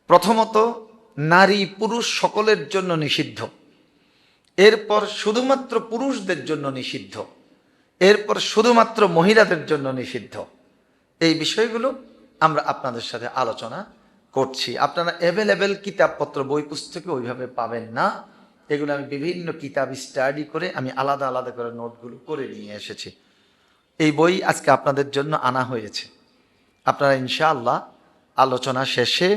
প্রথমত নারী পুরুষ সকলের জন্য নিষিদ্ধ, এরপর শুধুমাত্র পুরুষদের জন্য নিষিদ্ধ, এরপর শুধুমাত্র মহিলাদের জন্য নিষিদ্ধ। এই বিষয়গুলো আমরা আপনাদের সাথে আলোচনা করছি। আপনারা অ্যাভেলেবেল কিতাবপত্র বই পুস্তকে ওইভাবে পাবেন না, এগুলো আমি বিভিন্ন কিতাব স্টাডি করে আমি আলাদা আলাদা করে নোটগুলো করে নিয়ে এসেছি। এই বই আজকে আপনাদের জন্য আনা হয়েছে। আপনারা ইনশাআল্লাহ আলোচনা শেষে,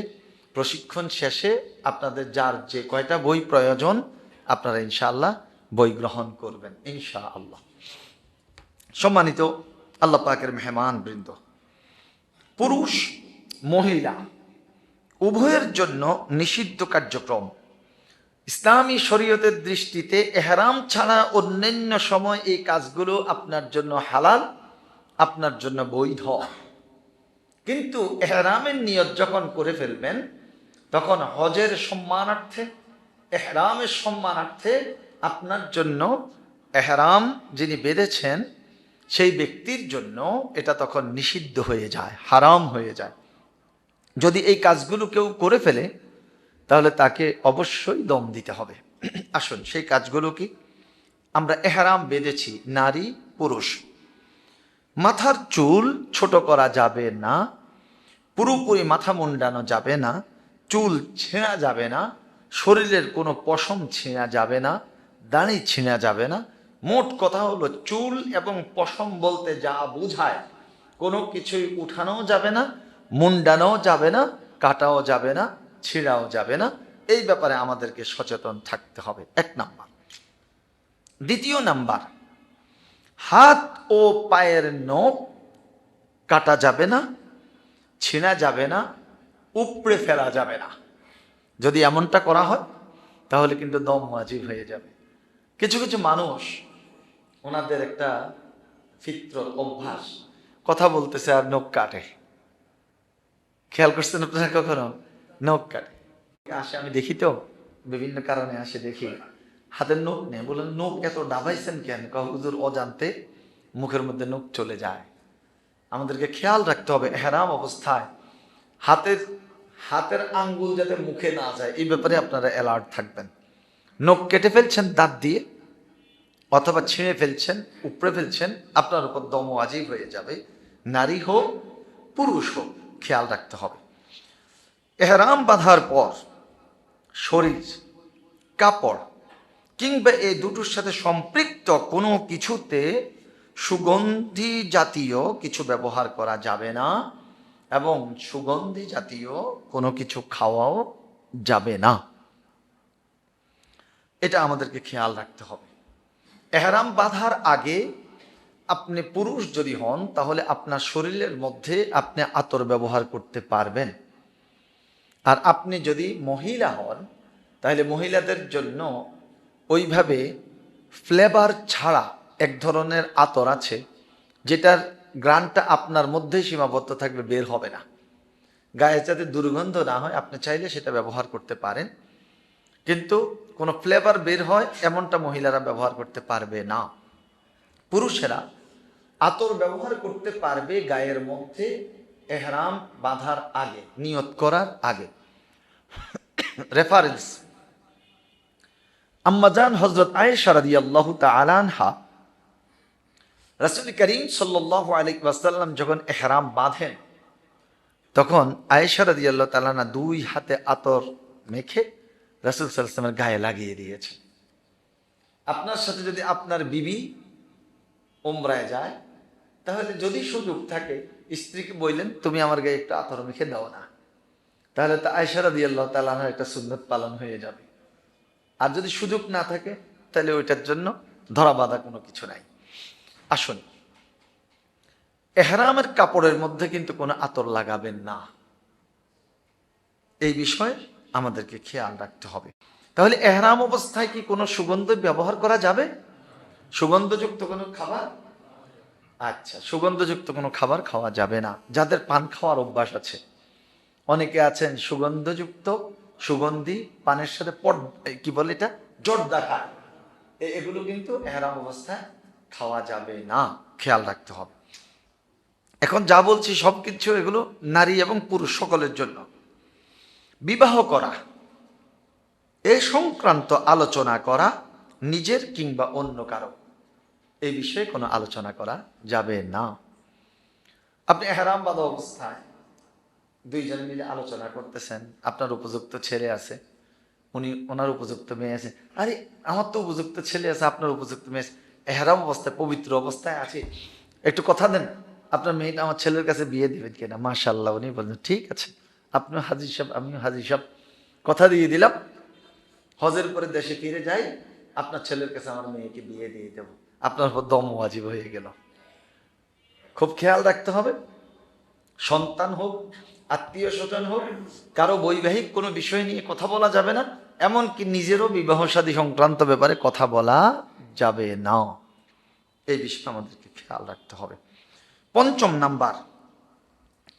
প্রশিক্ষণ শেষে আপনাদের যার যে কয়টা বই প্রয়োজন আপনারা ইনশাআল্লাহ বই গ্রহণ করবেন ইনশাআল্লাহ। সম্মানিত আল্লাহ পাকের মেহমান বৃন্দ, পুরুষ মহিলা উভয়ের জন্য নিষিদ্ধ কার্যক্রম। ইসলামী শরীয়তের দৃষ্টিতে এহরাম ছাড়া অন্যান্য সময় এই কাজগুলো আপনার জন্য হালাল, আপনার জন্য বৈধ। কিন্তু এহরামের নিয়ত যখন করে ফেলবেন তখন হজের সম্মানার্থে, এহরামের সম্মানার্থে আপনার জন্য এহরাম যিনি বেঁধেছেন সেই ব্যক্তির জন্য এটা তখন নিষিদ্ধ হয়ে যায়, হারাম হয়ে যায়। যদি এই কাজগুলো কেউ করে ফেলে তাহলে তাকে অবশ্যই দম দিতে হবে। আসুন সেই কাজগুলো কি? আমরা এহরাম বেঁধেছি, নারী পুরুষ। মাথার চুল ছোট করা যাবে না, পুরোপুরি মাথা মুন্ডানো যাবে না, চুল ছেঁড়া যাবে না, শরীরের কোনো পশম ছেঁড়া যাবে না, দাড়ি ছেঁড়া যাবে না। মোট কথা হলো চুল এবং পশম বলতে যা বোঝায় কোনো কিছুই উঠানোও যাবে না, মুন্ডানোও যাবে না, কাটাও যাবে না, ছিঁড়াও যাবে না। এই ব্যাপারে আমাদেরকে সচেতন থাকতে হবে, এক নাম্বার। দ্বিতীয় নাম্বার, হাত ও পায়ের নখ কাটা যাবে না, ছিঁড়া যাবে না, উপড়ে ফেলা যাবে না। যদি এমনটা করা হয় তাহলে কিন্তু দম ওয়াজিব হয়ে যাবে। কিছু কিছু মানুষ ওনাদের একটা ফিতরত অভ্যাস, কথা বলতেছে আর নখ কাটে। খেয়াল করছেন আপনারা কখনো? নখ কাটে আসে, আমি দেখি তো বিভিন্ন কারণে আসে, দেখি হাতের নখ নেই। বলেন নখ এত ডাবাইছেন কেন? হুজুর অজান্তে মুখের মধ্যে নখ চলে যায়। আমাদেরকে খেয়াল রাখতে হবে এহরাম অবস্থায় হাতের আঙ্গুল যাতে মুখে না যায়, এই ব্যাপারে আপনারা অ্যালার্ট থাকবেন। নখ কেটে ফেলছেন দাঁত দিয়ে অথবা ছিঁড়ে ফেলছেন, উপড়ে ফেলছেন, আপনার উপর দম ওয়াজিব হয়ে যাবে, নারী হোক পুরুষ হোক, খেয়াল রাখতে হবে। এহরাম বাঁধার পর শরীর, কাপড় কিংবা এই দুটোর সাথে সম্পৃক্ত কোনো কিছুতে সুগন্ধি জাতীয় কিছু ব্যবহার করা যাবে না এবং সুগন্ধি জাতীয় কোনো কিছু খাওয়াও যাবে না। এটা আমাদেরকে খেয়াল রাখতে হবে। এহরাম বাঁধার আগে আপনি পুরুষ যদি হন তাহলে আপনার শরীরের মধ্যে আপনি আতর ব্যবহার করতে পারবেন। আর আপনি যদি মহিলা হন তাহলে মহিলাদের জন্য ওইভাবে ফ্লেভার ছাড়া এক ধরনের আতর আছে যেটার গ্রানটা আপনার মধ্যেই সীমাবদ্ধ থাকবে, বের হবে না। গায়ে যাতে দুর্গন্ধ না হয় আপনি চাইলে সেটা ব্যবহার করতে পারেন, কিন্তু কোনো ফ্লেভার বের হয় এমনটা মহিলারা ব্যবহার করতে পারবে না। পুরুষেরা আতর ব্যবহার করতে পারবে গায়ের মধ্যে এহরাম বাঁধার আগে, নিয়ত করার আগে। রেফারেন্স, আম্মাজান হযরত আয়েশা রাদিয়াল্লাহু তাআলা আনহা, রাসূল করিম সাল্লাল্লাহু আলাইহি ওয়াসাল্লাম যখন ইহরাম বাঁধেন তখন আয়েশা রাদিয়াল্লাহু তাআলা আনহা দুই হাতে আতর মেখে রাসূল সাল্লাল্লাহু আলাইহি ওয়াসাল্লামের গায়ে লাগিয়ে দিয়েছেন। আপনার সাথে যদি আপনার বিবি উমরায় যায় তাহলে যদি সুযোগ থাকে স্ত্রীকে বললেন তুমি আমার গায়ে একটু আতর মেখে দাও না, তাহলে তো আয়েশা রাদিয়াল্লাহু তাআলা আনহার একটা সুন্নত পালন হয়ে যাবে। আর যদি সুযোগ না থাকে তাহলে ওইটার জন্য ধরা বাঁধা কোনো কিছু নাই। আসুন, এহরামের কাপড়ের মধ্যে কিন্তু কোনো আতর লাগাবেন না, এই বিষয়ে আমাদেরকে খেয়াল রাখতে হবে। তাহলে এহরাম অবস্থায় কি কোনো সুগন্ধ ব্যবহার করা যাবে? সুগন্ধযুক্ত কোনো খাবার, আচ্ছা, সুগন্ধযুক্ত কোনো খাবার খাওয়া যাবে না। যাদের পান খাওয়ার অভ্যাস আছে, অনেকে আছেন সুগন্ধযুক্ত সুগন্ধি পানের সাথে কি বলে এটা, জর্দা খায়, এগুলো কিন্তু এহরাম অবস্থায় খাওয়া যাবে না, খেয়াল রাখতে হবে। এখন যা বলছি সবকিছু এগুলো নারী এবং পুরুষ সকলের জন্য। বিবাহ করা এ সংক্রান্ত আলোচনা করা নিজের কিংবা অন্য কারো, এই বিষয়ে কোনো আলোচনা করা যাবে না। আপনি এহরাম বাঁধা অবস্থায় দুইজন মিলে আলোচনা করতেছেন, আপনার উপযুক্ত ছেলে আছে, ওনার উপযুক্ত মেয়ে আছে, আরে আমার তো উপযুক্ত ছেলে আছে, আপনার উপযুক্ত মেয়ে আছে, এহরাম অবস্থায় পবিত্র অবস্থায় আছে, একটু কথা দেন আপনার মেয়েটা আমার ছেলের কাছে বিয়ে দিবেন কিনা। মাশাআল্লাহ, উনি বলছেন ঠিক আছে, আপনিও হাজির সাহেব আমিও হাজির সাহেব, কথা দিয়ে দিলাম, হজের পরে দেশে ফিরে যাই, আপনার ছেলের কাছে আমার মেয়েকে বিয়ে দিয়ে দেব। আপনার উপর দম ওয়াজিব হয়ে গেল। খুব খেয়াল রাখতে হবে, সন্তান হোক, আত্মীয় স্বজন হোক, কারো বৈবাহিক কোনো বিষয় নিয়ে কথা বলা যাবে না, এমনকি নিজেরও বিবাহ শাদী সংক্রান্ত ব্যাপারে কথা বলা যাবে না। এই বিষয়ে আমাদেরকে খেয়াল রাখতে হবে। ৫ম নাম্বার,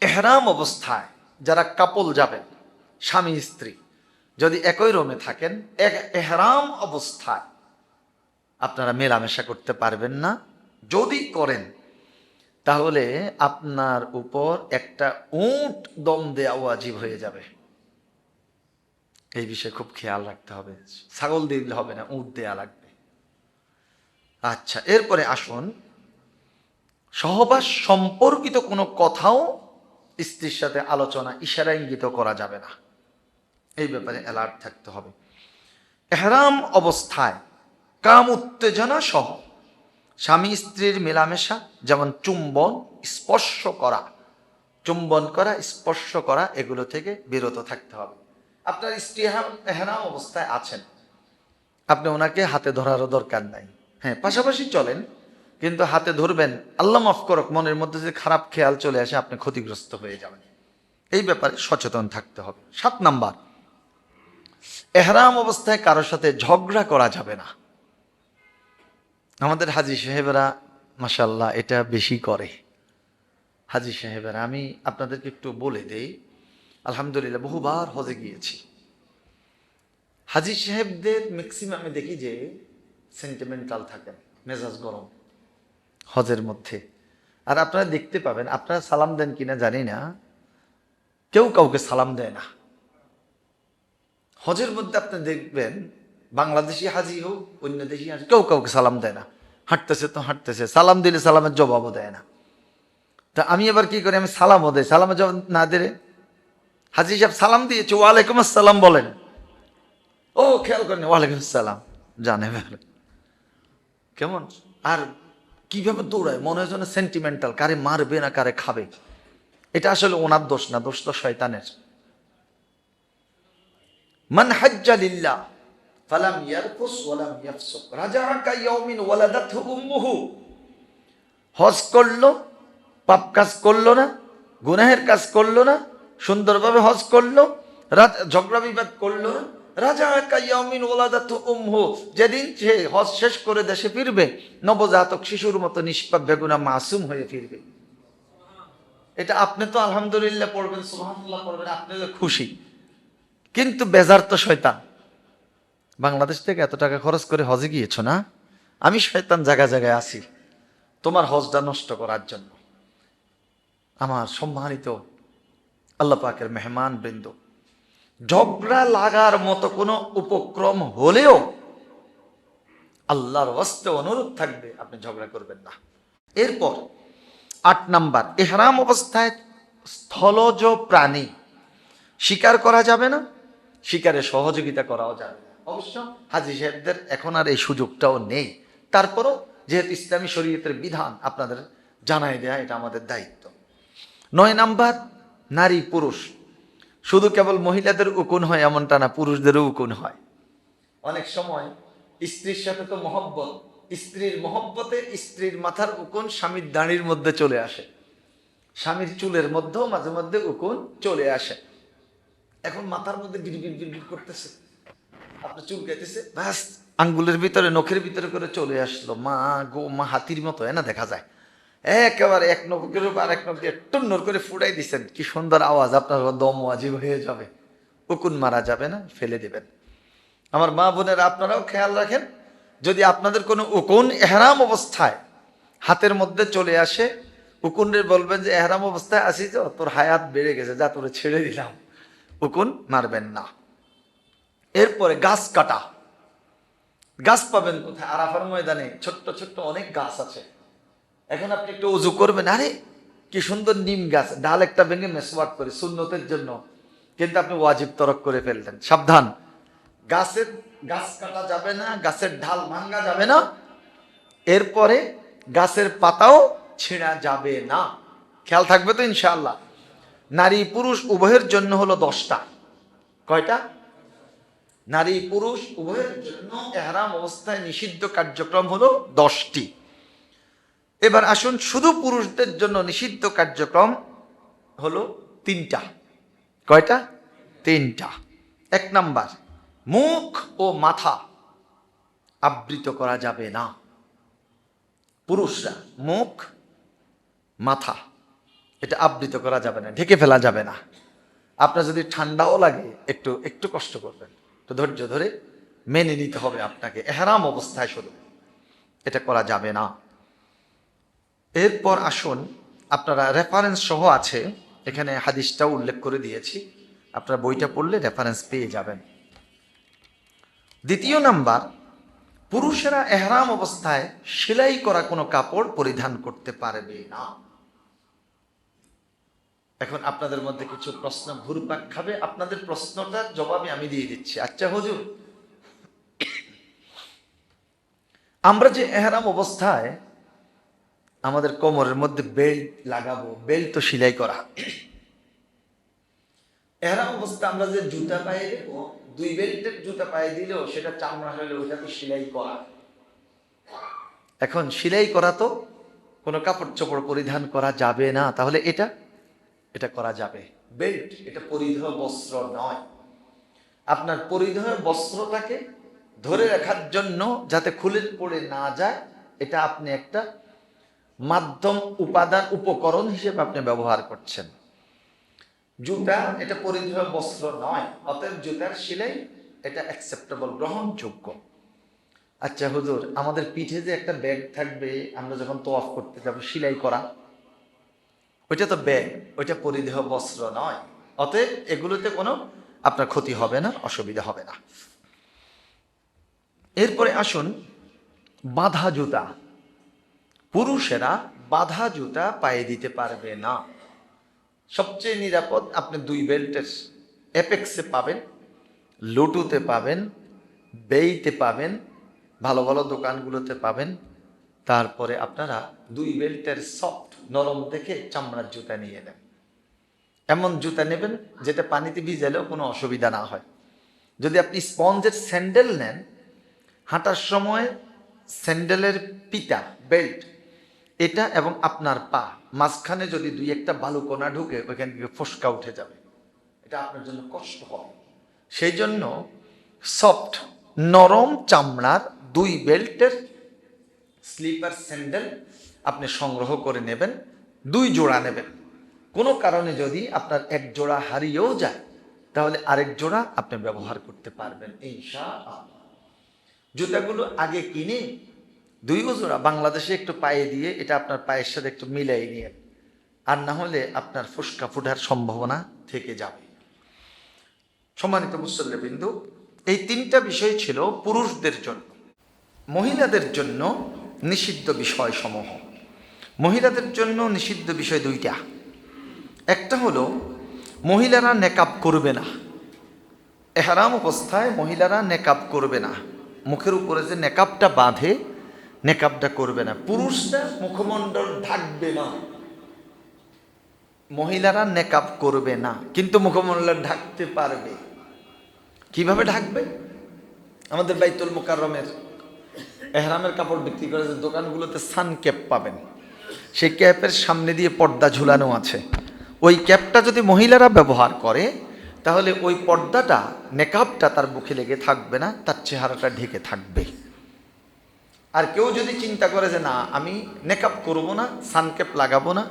এহরাম অবস্থায় যারা কাপল যাবেন, স্বামী স্ত্রী যদি একই রুমে থাকেন, এহরাম অবস্থায় আপনারা মেলামেশা করতে পারবেন না। যদি করেন তাহলে আপনার উপর একটা উট দম দেওয়া ওয়াজিব হয়ে যাবে। এই বিষয়ে খুব খেয়াল রাখতে হবে। ছাগল দিলে হবে না, উট দেয়া লাগবে। আচ্ছা, এরপরে আসুন, সহবাস সম্পর্কিত কোনো কথাও স্ত্রীর সাথে আলোচনা ইশারা ইঙ্গিত করা যাবে না। এই ব্যাপারে অ্যালার্ট থাকতে হবে। এহরাম অবস্থায় কাম উত্তেজনা সহ স্বামী স্ত্রীর মেলামেশা, যেমন চুম্বন করা, স্পর্শ করা, এগুলো থেকে বিরত থাকতে হবে। আপনার স্ত্রী এহরাম অবস্থায় আছেন, আপনি ওনাকে হাতে ধরারও দরকার নাই। হ্যাঁ, পাশাপাশি চলেন, কিন্তু হাতে ধরবেন, আল্লাহ মাফ করক, মনের মধ্যে যে খারাপ খেয়াল চলে আসে আপনি ক্ষতিগ্রস্ত হয়ে যাবেন। এই ব্যাপারে সচেতন থাকতে হবে। ৭ নাম্বার, এহরাম অবস্থায় কারোর সাথে ঝগড়া করা যাবে না। আমাদের হাজী সাহেবেরা মাশাআল্লাহ এটা বেশি করে। হাজী সাহেবেরা, আমি আপনাদেরকে একটু বলে দেই, আলহামদুলিল্লাহ বহুবার হজে গিয়েছি। হাজী সাহেবদের ম্যাক্সিমামে দেখি যে সেন্টিমেন্টাল থাকেন, মেজাজ গরম হজের মধ্যে। আর আপনারা দেখতে পাবেন, আপনারা সালাম দেন কিনা জানি না, কেউ কাউকে সালাম দেয় না হজের মধ্যে। আপনি দেখবেন বাংলাদেশি হাজি হোক, অন্য দেশি হাজি, কেউ কাউকে সালাম দেয় না। হাঁটতেছে তো হাঁটতেছে, সালাম দিলে সালামের জবাবও দেয় না। তা আমি এবার কি করি, আমি সালামও দেয়, সালামের জবাব না দিলে, হাজি সাহেব সালাম দিয়েছে, ওয়ালাইকুম আসসালাম বলেন, ও খেয়াল করেন ওয়ালাইকুম আসসালাম, জানে কেমন। আর কিভাবে দৌড়ায়, মনে হয় যেন সেন্টিমেন্টাল, কারে মারবে না কারে খাবে। এটা আসলে ওনার দোষ না, দোষ তো শয়তানের। মান হাজ্জা লিল্লাহ ফালাম ইয়ারফুস ওয়ালাম ইয়াফসুক রাজাআ কায়াউমিন ওয়ালাদাতহু উম্মুহু। হজ করলো, পাপ কাজ করলো না, গুনাহের কাজ করলো না, সুন্দরভাবে হজ করলো, ঝগড়া বিবাদ করলো না। রাজাআ কায়াউমিন ওয়ালাদাতহু উম্মুহু, যেদিন সে হজ শেষ করে দেশে ফিরবে, নবজাতক শিশুর মতো নিষ্পাপ বেগুনাহ মাসুম হয়ে ফিরবে। এটা আপনি তো আলহামদুলিল্লাহ পড়বেন, সুবহানাল্লাহ পড়বেন, আপনি তো খুশি, কিন্তু বেজার তো শয়তান। বাংলাদেশ থেকে এত টাকা খরচ করে হজে গিয়েছো না, আমি শয়তান জায়গায় জায়গায় আছি তোমার হজটা নষ্ট করার জন্য। আমার সম্মানিত আল্লাহ পাকের মেহমান বৃন্দ, ঝগড়া লাগার মতো কোনো উপক্রম হলেও আল্লাহর ওয়াস্তে অনুরোধ থাকবে আপনি ঝগড়া করবেন না। এরপর ৮ নাম্বার, ইহরাম অবস্থায় স্থলজ প্রাণী শিকার করা যাবে না, শিকারে সহযোগিতা করাও যাবে না। অবশ্য হাজী সাহেবদের এখন আর এই সুযোগটাও নেই, তারপরও যেহেতু ইসলামী শরীয়তের বিধান আপনাদের জানাই দেয়া এটা আমাদের দায়িত্ব। ৯ নাম্বার, নারী পুরুষ, শুধু কেবল মহিলাদের উকুন হয় এমনটা না, পুরুষদেরও উকুন হয়। অনেক সময় স্ত্রীর সাথে তো মহব্বত, স্ত্রীর মহব্বতে স্ত্রীর মাথার উকুন স্বামীর দাঁড়ির মধ্যে চলে আসে, স্বামীর চুলের মধ্যেও মাঝে মধ্যে উকুন চলে আসে। এখন মাথার মধ্যে গিরগির গিরগির করতেছে, আপনার চুল গাইতেছে, ব্যাস আঙ্গুলের ভিতরে নখের ভিতরে করে চলে আসলো, মা গো মা, হাতির মতো না দেখা যায়, একেবারে এক নখের উপর আর এক নখ দিয়ে টুন্নর করে ফুটাই দিচ্ছেন, কি সুন্দর আওয়াজ, আপনার দম ওয়াজিব হয়ে যাবে। উকুন মারা যাবে না, ফেলে দেবেন। আমার মা বোনেরা, আপনারাও খেয়াল রাখেন, যদি আপনাদের কোনো উকুন এহরাম অবস্থায় হাতের মধ্যে চলে আসে, উকুনের বলবেন যে এহরাম অবস্থায় আসি তো, তোর হায়াত বেড়ে গেছে, যা তোরে ছেড়ে দিলাম, উকুন মারবেন না। এরপরে গাছ কাটা। গাছ পাবেন কোথায়? আরাফার ময়দানে ছোট্ট ছোট্ট অনেক গাছ আছে। এখন আপনি একটু উজু করবেন, আরে কি সুন্দর নিম গাছ, ডাল একটা ভেঙে মেসওয়াক করে সুন্নতের জন্য, কিন্তু আপনি ওয়াজিব তরক করে ফেললেন। সাবধান, গাছ কাটা যাবে না, গাছের ঢাল ভাঙা যাবে না, এরপরে গাছের পাতাও ছিঁড়া যাবে না। খেয়াল থাকবে তো ইনশাআল্লাহ। নারী পুরুষ উভয়ের জন্য হলো 10টা। কয়টা? নারী পুরুষ উভয়ের জন্য ইহরাম অবস্থায় নিষিদ্ধ কার্যক্রম হলো 10টি। এবার আসুন, শুধু পুরুষদের জন্য নিষিদ্ধ কার্যক্রম হলো 3টা। কয়টা? 3টা। 1 নাম্বার, মুখ ও মাথা আবৃত করা যাবে না। পুরুষরা মুখ মাথা এটা আবৃত করা যাবে না, ঢেকে ফেলা যাবে না। আপনার যদি ঠান্ডাও লাগে একটু একটু কষ্ট করবেন, তো ধৈর্য ধরে মেনে নিতে হবে আপনাকে। ইহরাম অবস্থায় শুধু এটা করা যাবে না। এরপর আসুন, আপনারা রেফারেন্স সহ আছে এখানে, হাদিসটাও উল্লেখ করে দিয়েছি, আপনারা বইটা পড়লে রেফারেন্স পেয়ে যাবেন। 2 নাম্বার, পুরুষেরা ইহরাম অবস্থায় সেলাই করা কোনো কাপড় পরিধান করতে পারবে না। এখন আপনাদের মধ্যে কিছু প্রশ্ন ঘুরপাক খাবে, আপনাদের প্রশ্নটার জবাবে আমি দিয়ে দিচ্ছি। আচ্ছা হুজুর, আমরা যে ইহরাম অবস্থায় আমাদের কোমরের মধ্যে বেল্ট লাগাবো, বেল্ট তো সেলাই করা। ইহরাম অবস্থায় আমরা যে জুতা পায়ে দেব, 2 বেল্টের জুতা পায়ে দিলেও সেটা চামড়া হলে ওটা তো সেলাই করা। এখন সেলাই করা তো কোনো কাপড় চোপড় পরিধান করা যাবে না, তাহলে এটা করা যাবে। বেল্ট এটা পরিধেয় বস্ত্র নয়। আপনার পরিধেয় বস্ত্রটাকে ধরে রাখার জন্য যাতে খুলে পড়ে না যায়, এটা আপনি একটা মাধ্যম, উপাদান, উপকরণ হিসেবে আপনি ব্যবহার করছেন। জুতা এটা পরিধেয় বস্ত্র নয়, অতএব জুতার সেলাই এটা অ্যাকসেপ্টেবল, গ্রহণযোগ্য। আচ্ছা হুজুর, আমাদের পিঠে যে একটা ব্যাগ থাকবে আমরা যখন তোয়াফ করতে যাব, সেলাই করা, ওইটা তো ব্যাগ, ওইটা পরিধেয় বস্ত্র নয়। অতএব এগুলোতে কোনো আপনার ক্ষতি হবে না, অসুবিধা হবে না। এরপরে আসুন, বাঁধা জুতা। পুরুষেরা বাঁধা জুতা পায়ে দিতে পারবে না। সবচেয়ে নিরাপদ আপনি 2 বেল্টের অ্যাপেক্সে পাবেন, লুটুতে পাবেন, বেইতে পাবেন, ভালো ভালো দোকানগুলোতে পাবেন। তারপরে আপনারা 2 বেল্টের সফট নরম দেখে চামড়ার জুতা নিয়ে নেন। এমন জুতা নেবেন যেটা পানিতে ভিজালেও কোনো অসুবিধা না হয়। যদি আপনি স্পঞ্জের স্যান্ডেল নেন, হাঁটার সময় স্যান্ডেলের পিতা বেল্ট এটা এবং আপনার পা মাঝখানে যদি 2-1টা বালুকণা ঢুকে, ওইখান থেকে ফসকা উঠে যাবে, এটা আপনার জন্য কষ্ট হবে। সেই জন্য সফট নরম চামড়ার 2 বেল্টের স্লিপার স্যান্ডেল আপনি সংগ্রহ করে নেবেন, 2 জোড়া নেবেন। কোনো কারণে যদি আপনার 1 জোড়া হারিয়েও যায়, তাহলে আরেক জোড়া আপনি ব্যবহার করতে পারবেন ইনশাআল্লাহ। জুতাগুলো আগে কিনে 2 জোড়া বাংলাদেশে একটু পায়ে দিয়ে এটা আপনার পায়ের সাথে একটু মিলাই নিয়ে, আর না হলে আপনার ফুসকা ফুটার সম্ভাবনা থেকে যাবে। সম্মানিত মুসল্লিবৃন্দু, এই 3টা বিষয় ছিল পুরুষদের জন্য। মহিলাদের জন্য নিষিদ্ধ বিষয় সমূহ। মহিলাদের জন্য নিষিদ্ধ বিষয় 2টা। একটা হলো মহিলারা নেকাব করবে না। ইহরাম অবস্থায় মহিলারা নেকাব করবে না, মুখের উপরে যে নেকাবটা বাঁধে নেকাবটা করবে না। পুরুষরা মুখমণ্ডল ঢাকবে না, মহিলারা নেকাব করবে না, কিন্তু মুখমণ্ডল ঢাকতে পারবে। কিভাবে ঢাকবে? আমাদের বাইতুল মুকাররমের ইহরামের কাপড় বিক্রি করে যে দোকানগুলোতে সান ক্যাপ পাবেন, সেই ক্যাপের সামনে দিয়ে পর্দা ঝুলানো আছে। ওই ক্যাপটা যদি মহিলারা ব্যবহার করে, তাহলে ওই পর্দাটা, নেকাবটা তার মুখে লেগে থাকবে না, তার চেহারাটা ঢেকে থাকবে। আর কেউ যদি চিন্তা করে যে না আমি নেকাব করবো না, সানক্যাপ লাগাবো না,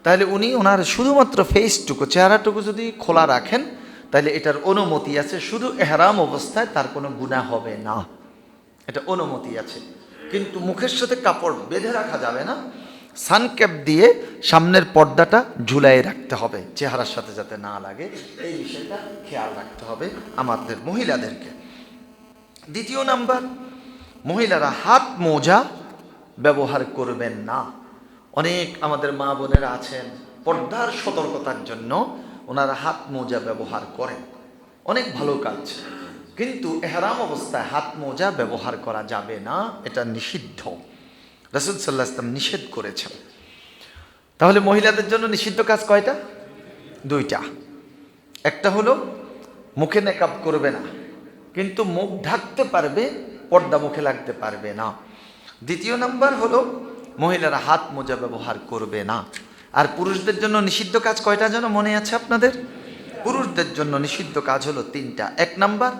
তাহলে উনি ওনার শুধুমাত্র ফেসটুকু, চেহারাটুকু যদি খোলা রাখেন, তাহলে এটার অনুমতি আছে। শুধু ইহরাম অবস্থায় তার কোনো গুনাহ হবে না, এটা অনুমতি আছে। কিন্তু মুখের সাথে কাপড় বেঁধে রাখা যাবে না। সানক্যাপ দিয়ে সামনের পর্দাটা ঝুলাই রাখতে হবে, চেহারার সাথে যাতে না লাগে, এই বিষয়টা খেয়াল রাখতে হবে আমাদের মহিলাদেরকে। দ্বিতীয় নাম্বার, মহিলারা হাত মোজা ব্যবহার করবেন না। অনেক আমাদের মা বোনেরা আছেন পর্দার সতর্কতার জন্য ওনারা হাত মোজা ব্যবহার করেন, অনেক ভালো কাজ, কিন্তু এহরাম অবস্থায় হাত মোজা ব্যবহার করা যাবে না, এটা নিষিদ্ধ। রাসূল সাল্লাল্লাহু আলাইহি ওয়াসাল্লাম নিষেধ করেছেন। তাহলে মহিলাদের জন্য নিষিদ্ধ কাজ কয়টা? দুইটা। একটা হলো মুখে নেকাব করবে না, কিন্তু মুখ ঢাকতে পারবে, পর্দা মুখে লাগতে পারবে না। দ্বিতীয় নাম্বার হলো মহিলারা হাত মোজা ব্যবহার করবে না। আর পুরুষদের জন্য নিষিদ্ধ কাজ কয়টা যেন মনে আছে আপনাদের? পুরুষদের জন্য নিষিদ্ধ কাজ হলো তিনটা। এক নাম্বার,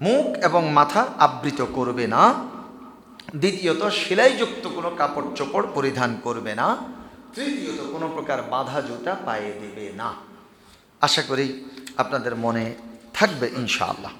মুখ এবং মাথা আবৃত করবে না। দ্বিতীয়ত, সেলাইযুক্ত কোনো কাপড় চোপড় পরিধান করবে না। তৃতীয়ত, কোনো প্রকার বাঁধা জুতা পায়ে দেবে না। আশা করি আপনাদের মনে থাকবে ইনশাআল্লাহ।